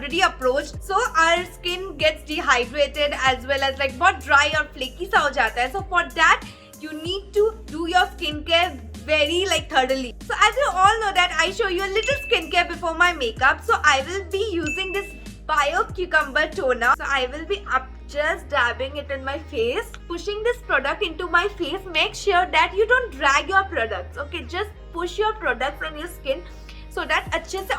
already approached, so our skin gets dehydrated as well as like बहुत dry और flaky सा हो जाता है. So for that you need to do your skincare very like thoroughly. So as you all know that I show you a little skincare before my makeup. So I will be using this Bio Cucumber Toner. So I will be just dabbing it in my face, pushing this product into my face. Make sure that you don't drag your products. Okay, just push your products on your skin so that अच्छे से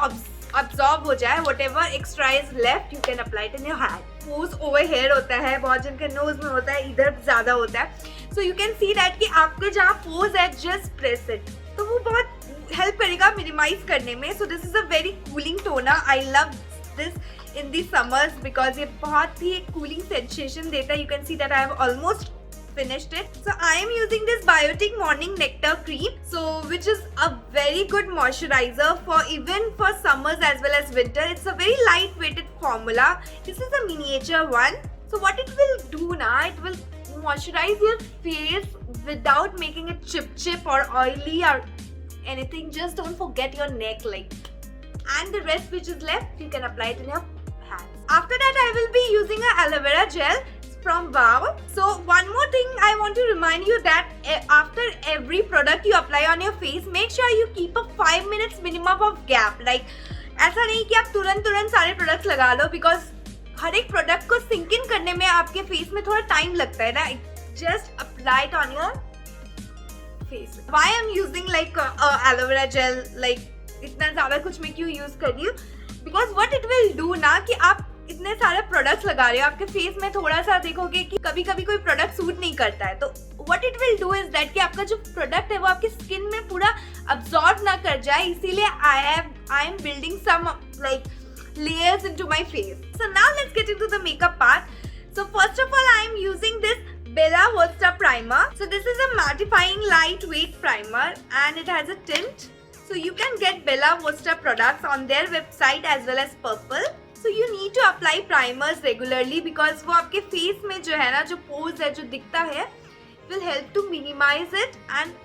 absorb हो जाए. Whatever extra is left, you can apply it in your hand. Pose over here होता है, बहुत जन के nose में होता है, इधर ज़्यादा होता है. So you can see that कि आपके जहाँ pose है, just press it. तो वो बहुत help करेगा minimize करने में. So this is a very cooling toner. I love this in the summers because ये बहुत ही cooling sensation देता है. You can see that I have almost finished it. So I am using this Biotic Morning Nectar Cream, so which is a very good moisturizer for even for summers as well as winter. It's a very lightweighted formula. This is a miniature one. So what it will do now, it will moisturize your face without making it chip or oily or anything. Just don't forget your neck, like, and the rest which is left you can apply it in your hands. After that I will be using a aloe vera gel from Wow. So one more thing I want to remind you that after every product you apply on your face, make sure you keep a 5 minutes minimum of gap. Like ऐसा नहीं कि आप तुरंत सारे products लगा लो, because हर एक product को sink in करने में आपके face में थोड़ा time लगता है ना. Just apply it on your face. Why I'm using like aloe vera gel, like इतना ज़्यादा कुछ मैं क्यों use कर रही हूँ? Because what it will do ना कि आप इतने सारे प्रोडक्ट्स लगा रहे हो, आपके फेस में थोड़ा सा देखोगे कि कभी कभी कोई प्रोडक्ट सूट नहीं करता है, तो what it will do is that कि आपका जो प्रोडक्ट है वो आपकी स्किन में पूरा अब्सॉर्ब ना कर जाए. इसीलिए I am building some like layers into my face. So now let's get into the makeup part. So first of all I am using this Bella Vista primer. So this is a mattifying lightweight primer and it has a tint. So you can get Bella Vista products on their website as well as Purple. So you need to apply primers regularly because वो आपके face में जो है ना, जो pores है, जो दिखता है, will help to minimize it. And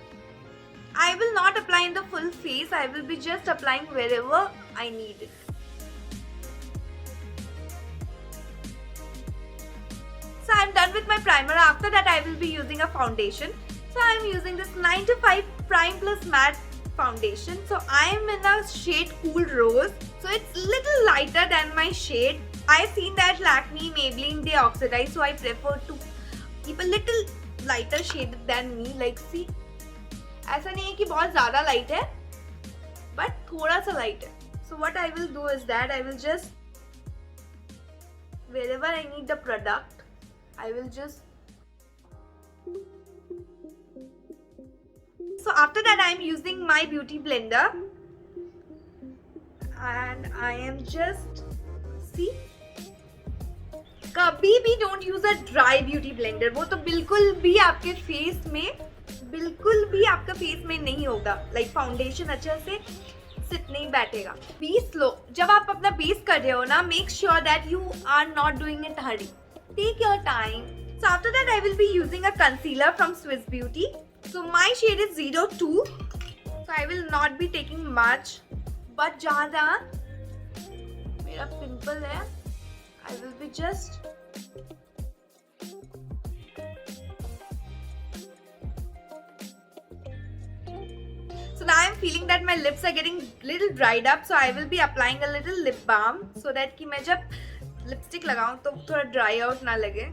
I will not apply in the full face. I will be just applying wherever I need it. So I'm done with my primer. After that I will be using a foundation. So I'm using this 9 to 5 Prime Plus Matte foundation. So I am in a shade Cool Rose. So it's little lighter than my shade. I've seen that Lakme, Maybelline, they oxidize. So I prefer to keep a little lighter shade than me. Like see, ऐसा नहीं है कि बहुत ज़्यादा light है, but थोड़ा सा light है. So what I will do is that I will just, wherever I need the product, I will just. So after that I am using my beauty blender and I am just, see, कभी भी don't use a dry beauty blender. वो तो बिल्कुल भी आपके face में, बिल्कुल भी आपका face में नहीं होगा. Like foundation अच्छे से sit नहीं बैठेगा. Be slow. जब आप अपना base कर रहे हो ना, make sure that you are not doing it hurry. Take your time. So after that I will be using a concealer from Swiss Beauty. So my shade is 02. So I will not be taking much. But जहाँ जहाँ मेरा pimple है, I will be just. So now I am feeling that my lips are getting little dried up. So I will be applying a little lip balm so that कि मैं जब lipstick लगाऊं तो थोड़ा dry out ना लगे.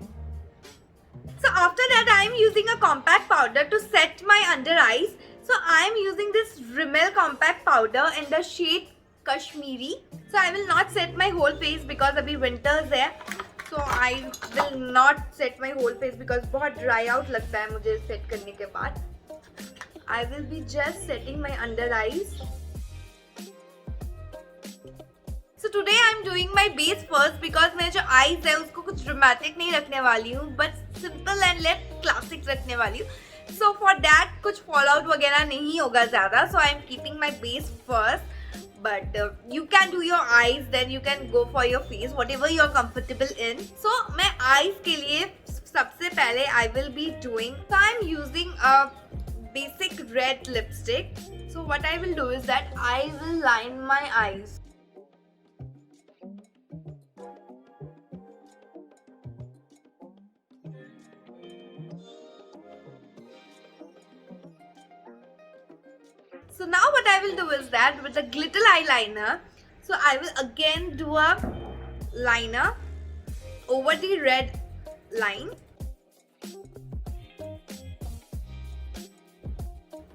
So after that I am using a compact powder to set my under eyes. So I am using this Rimmel compact powder in the shade Kashmiri. So I will not set my whole face because अभी winters है. So I will not set my whole face because बहुत dry out लगता है मुझे set करने के बाद. I will be just setting my under eyes. So today I am doing my base first because मेरे जो eyes है उसको कुछ dramatic नहीं रखने वाली हूँ, but simple and let classic रखने वाली हूँ. So for that कुछ fallout वगैरह नहीं होगा ज़्यादा. So I am keeping my base first. But you can do your eyes, then you can go for your face, whatever you are comfortable in. So मैं eyes के लिए सबसे पहले I will be doing. So I am using a basic red lipstick. So what I will do is that I will line my eyes. now what I will do is that with the glitter eyeliner, so I will again do a liner over the red line.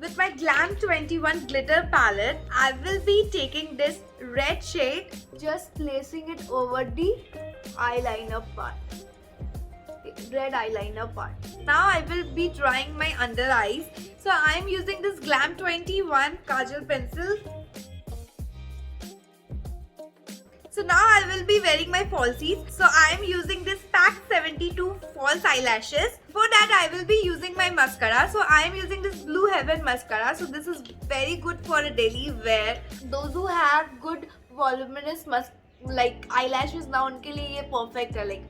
With my Glam 21 glitter palette, I will be taking this red shade, just placing it over the eyeliner part. Red eyeliner part. Now I will be drawing my under eyes. So I am using this Glam 21 Kajal pencil. So now I will be wearing my falsies. So I am using this Pack 72 false eyelashes. For that I will be using my mascara. So I am using this Blue Heaven mascara. So this is very good for a daily wear. Those who have good voluminous like eyelashes, now उनके लिए ये perfect है. Like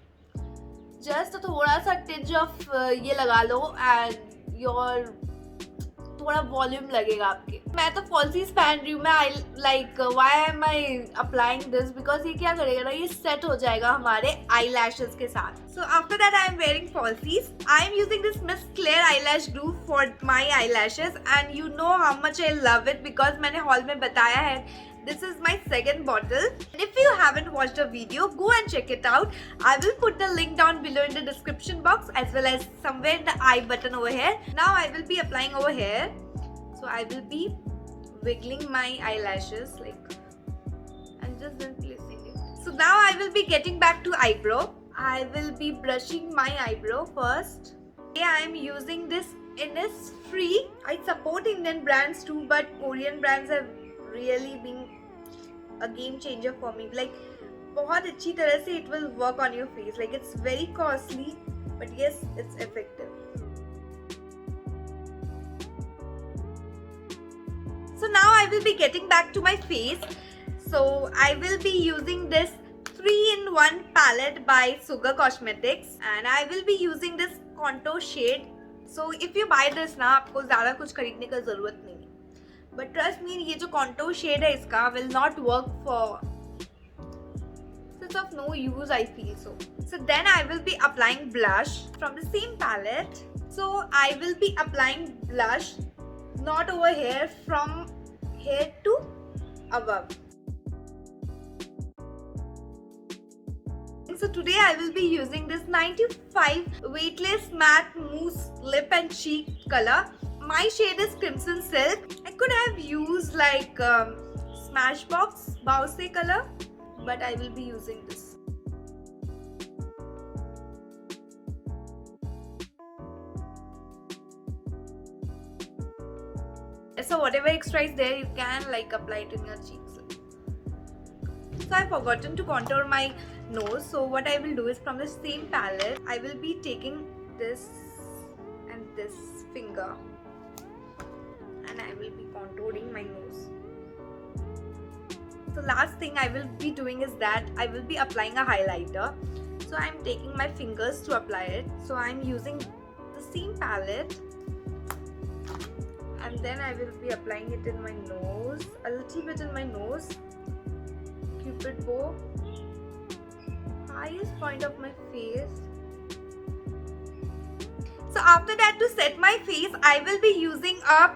just थोड़ा सा tinge of ये लगा लो and your थोड़ा volume लगेगा आपके. मैं तो फॉल्सीज पहन रही हूँ. मैं like why am I applying this, because ये क्या करेगा ना, ये सेट हो जाएगा हमारे आई लैशेस के साथ. So after that I am wearing fallacies. I am using this miss clear I lash glue for my eye lashes and you know how much I love it, because मैंने hall में बताया है. This is my second bottle. And if you haven't watched the video, go and check it out. I will put the link down below in the description box as well as somewhere in the I button over here. Now I will be applying over here. So I will be wiggling my eyelashes like and just then placing it. So now I will be getting back to eyebrow. I will be brushing my eyebrow first. Here I am using this Innisfree. I support Indian brands too, but Korean brands have really been a game changer for me. Like बहुत अच्छी तरह से it will work on your face. Like it's very costly, but yes, it's effective. So now I will be getting back to my face. So I will be using this 3-in-1 palette by Sugar Cosmetics and I will be using this contour shade. So if you buy this ना, आपको ज़्यादा कुछ खरीदने का ज़रूरत नहीं है. But trust me, ये जो contour shade है इसका will not work for. It's of no use, I feel so. So then I will be applying blush from the same palette. So I will be applying blush not over here, from here to above. So today I will be using this 95 Weightless Matte Mousse Lip and Cheek color. My shade is Crimson Silk. I could have used like Smashbox Bowse color, but I will be using this. So whatever extra is there, you can like apply it in your cheeks. So I've forgotten to contour my nose. So what I will do is from the same palette, I will be taking this and this finger. And I will be contouring my nose. So last thing I will be doing is that I will be applying a highlighter. So I am taking my fingers to apply it. So I am using the same palette. And then I will be applying it in my nose. A little bit in my nose. Cupid bow. Highest point of my face. So after that, to set my face, I will be using a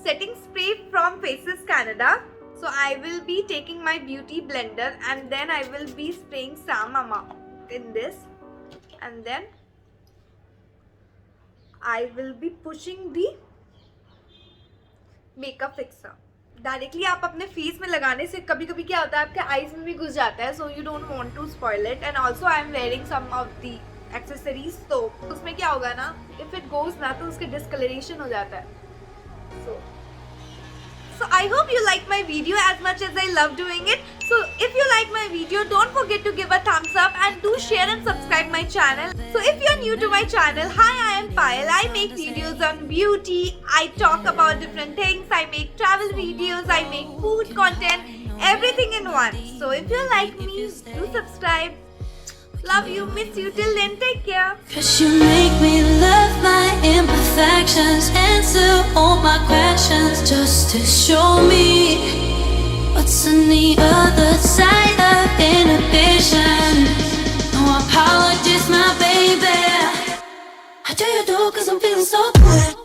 setting spray from Faces Canada. So I will be taking my beauty blender and then I will be spraying some amount in this and then I will be pushing the makeup fixer. Directly आप अपने face में लगाने से कभी कभी क्या होता है, आपके आईज में भी घुस जाता है. So you don't want to spoil it. And also I am wearing some of the accessories. तो उसमें क्या होगा ना, इफ इट गोज ना तो उसके डिस्कलरेशन हो जाता है. So I hope you like my video as much as I love doing it. So if you like my video, don't forget to give a thumbs up and do share and subscribe my channel. So if you're new to my channel, hi, I am Payal. I make videos on beauty. I talk about different things. I make travel videos. I make food content. Everything in one. So if you like me, do subscribe. Love you, miss you. Till then, take care. 'Cause you make me love my imperfections, answer all my questions, just to show me what's on the other side of inhibition. No apologies, my baby. How do you do? 'Cause I'm feeling so good.